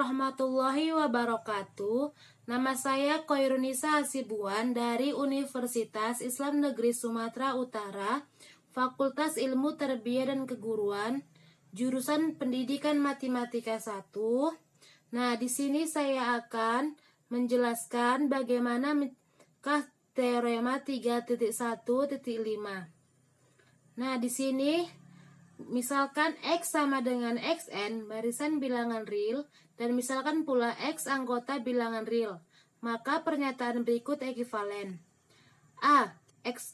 warahmatullahi wabarakatuh. Nama saya Koirunisa Hasibuan dari Universitas Islam Negeri Sumatera Utara, Fakultas Ilmu Tarbiyah dan Keguruan, jurusan Pendidikan Matematika 1. Nah, di sini saya akan menjelaskan bagaimana teorema 3.1.5. Nah, di sini misalkan X sama dengan Xn, barisan bilangan real, dan misalkan pula X anggota bilangan real, maka pernyataan berikut ekivalen. A. X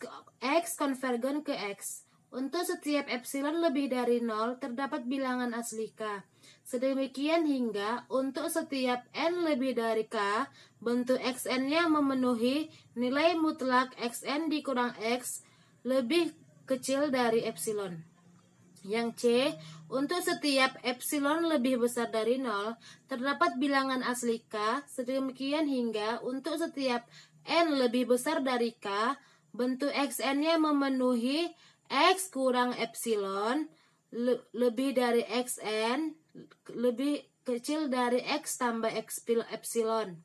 konvergen ke X. Untuk setiap epsilon lebih dari 0, terdapat bilangan asli K. Sedemikian hingga untuk setiap N lebih dari K, bentuk Xn-nya memenuhi nilai mutlak Xn dikurang X lebih kecil dari epsilon. Yang C, untuk setiap epsilon lebih besar dari 0, terdapat bilangan asli K, sedemikian hingga untuk setiap N lebih besar dari K, bentuk Xn-nya memenuhi X kurang epsilon lebih dari Xn lebih kecil dari X tambah epsilon.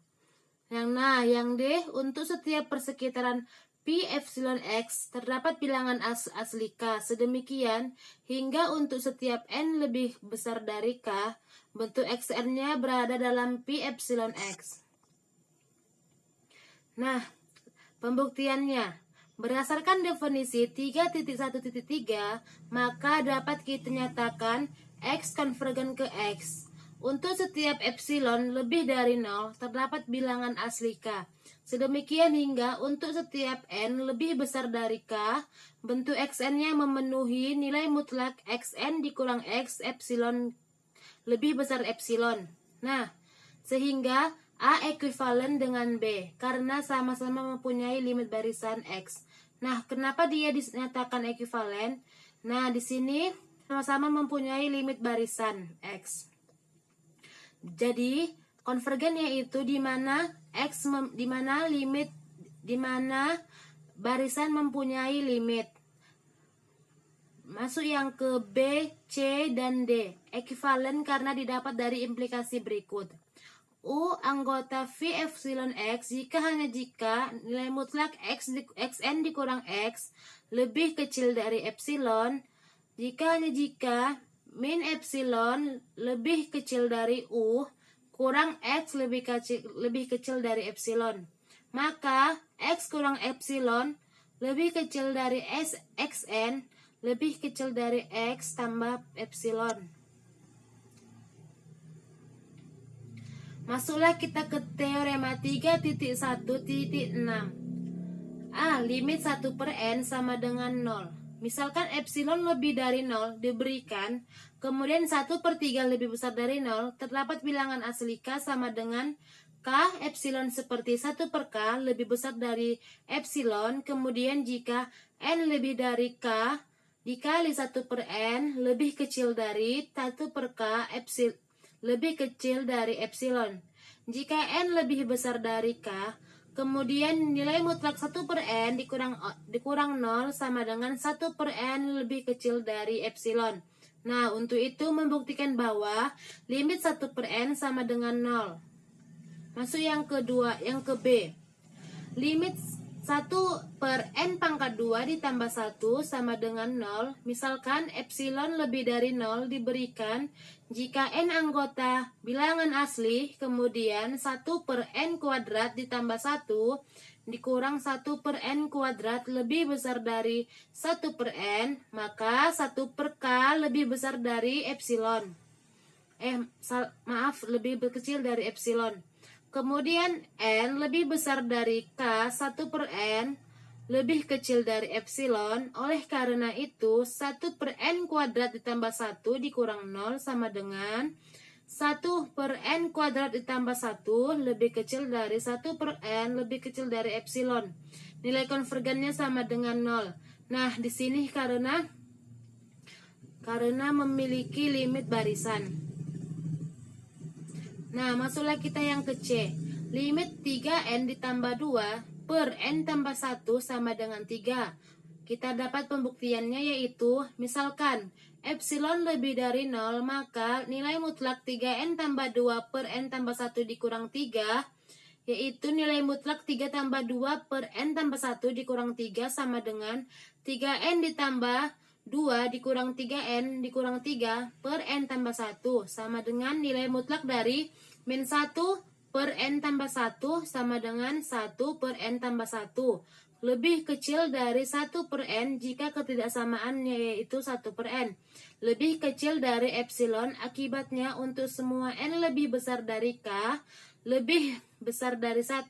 Yang D, untuk setiap persekitaran Pi epsilon X terdapat bilangan asli K, sedemikian hingga untuk setiap N lebih besar dari K, bentuk Xn-nya berada dalam Pi epsilon X. Nah, pembuktiannya berdasarkan definisi 3.1.3, maka dapat kita nyatakan X konvergen ke X. Untuk setiap epsilon lebih dari 0, terdapat bilangan asli K. Sedemikian hingga untuk setiap N lebih besar dari K, bentuk Xn-nya memenuhi nilai mutlak Xn dikurang X epsilon lebih besar epsilon. Nah, sehingga A ekuivalen dengan B, karena sama-sama mempunyai limit barisan X. Nah, kenapa dia dinyatakan ekuivalen? Nah, di sini sama-sama mempunyai limit barisan X. Jadi konvergen yaitu di mana barisan mempunyai limit. Masuk yang ke B, C, dan D. Ekuivalen karena didapat dari implikasi berikut. U anggota V epsilon X hanya jika nilai mutlak Xn dikurang X lebih kecil dari epsilon, jika min epsilon lebih kecil dari U kurang X lebih kecil dari epsilon, maka X kurang epsilon lebih kecil dari Xn lebih kecil dari X tambah epsilon. Masuklah kita ke teorema 3.1.6. A. Limit 1/n sama dengan 0. Misalkan epsilon lebih dari 0 diberikan, kemudian 1/3 lebih besar dari 0, terdapat bilangan asli K sama dengan K epsilon seperti 1/K lebih besar dari epsilon, kemudian jika N lebih dari K, dikali 1/n lebih kecil dari 1/K lebih kecil dari epsilon. Jika N lebih besar dari K, kemudian nilai mutlak 1/n dikurang 0 sama dengan 1/n lebih kecil dari epsilon. Nah, untuk itu membuktikan bahwa limit 1/n sama dengan 0. Masuk yang kedua, yang ke B. Limit 1/n pangkat 2 ditambah 1 sama dengan 0. Misalkan epsilon lebih dari 0 diberikan jika n anggota bilangan asli, kemudian 1/n kuadrat ditambah 1 dikurang 1/n kuadrat lebih besar dari 1/n, maka 1/k lebih besar dari epsilon. Lebih kecil dari epsilon. Kemudian N lebih besar dari K 1/n lebih kecil dari epsilon. Oleh karena itu 1/n kuadrat ditambah 1 dikurang 0 sama dengan 1/n kuadrat ditambah 1 lebih kecil dari 1/n lebih kecil dari epsilon. Nilai konvergennya sama dengan 0. Nah, di sini karena memiliki limit barisan. Nah, masuklah kita yang ke C. Limit 3n ditambah 2 per n tambah 1 sama dengan 3. Kita dapat pembuktiannya yaitu, misalkan epsilon lebih dari 0, maka nilai mutlak 3n tambah 2 per n tambah 1 dikurang 3, yaitu nilai mutlak 3 tambah 2 per n tambah 1 dikurang 3 sama dengan 3n ditambah 2 dikurang 3n dikurang 3 per n tambah 1 sama dengan nilai mutlak dari min 1 per n tambah 1 sama dengan 1 per n tambah 1 lebih kecil dari 1 per n jika ketidaksamaannya yaitu 1 per n. Lebih kecil dari epsilon, akibatnya untuk semua n lebih besar dari k, lebih besar dari 1,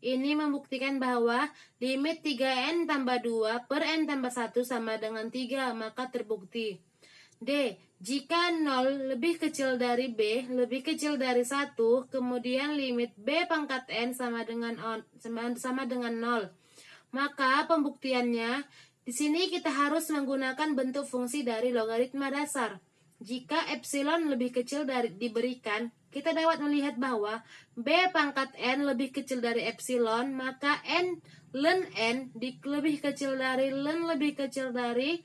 ini membuktikan bahwa limit 3n tambah 2 per n tambah 1 sama dengan 3, maka terbukti. D. Jika 0 lebih kecil dari b, lebih kecil dari 1, kemudian limit b pangkat n sama dengan 0. Maka pembuktiannya, di sini kita harus menggunakan bentuk fungsi dari logaritma dasar. Jika epsilon lebih kecil dari diberikan, kita dapat melihat bahwa b pangkat n lebih kecil dari epsilon, maka n ln n lebih kecil dari ln lebih kecil dari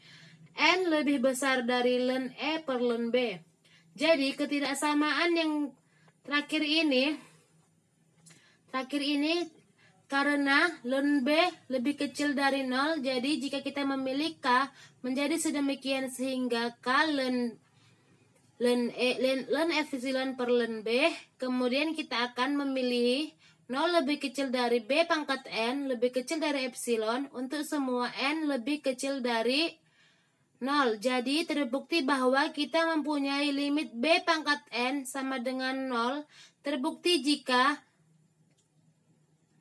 n lebih besar dari ln e per ln b. Jadi ketidaksamaan yang terakhir ini karena ln b lebih kecil dari 0, jadi jika kita memilih k menjadi sedemikian sehingga k ln epsilon per ln b, kemudian kita akan memilih 0 lebih kecil dari b pangkat n lebih kecil dari epsilon untuk semua n lebih kecil dari 0. Jadi terbukti bahwa kita mempunyai limit b pangkat n sama dengan 0, terbukti jika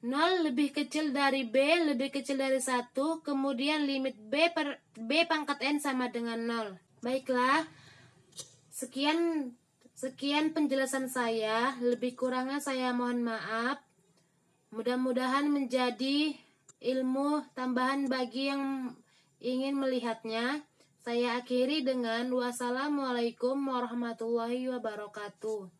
0 lebih kecil dari b lebih kecil dari 1, kemudian limit b pangkat n sama dengan 0. Baiklah, sekian penjelasan saya, lebih kurangnya saya mohon maaf. Mudah-mudahan menjadi ilmu tambahan bagi yang ingin melihatnya. Saya akhiri dengan wassalamualaikum warahmatullahi wabarakatuh.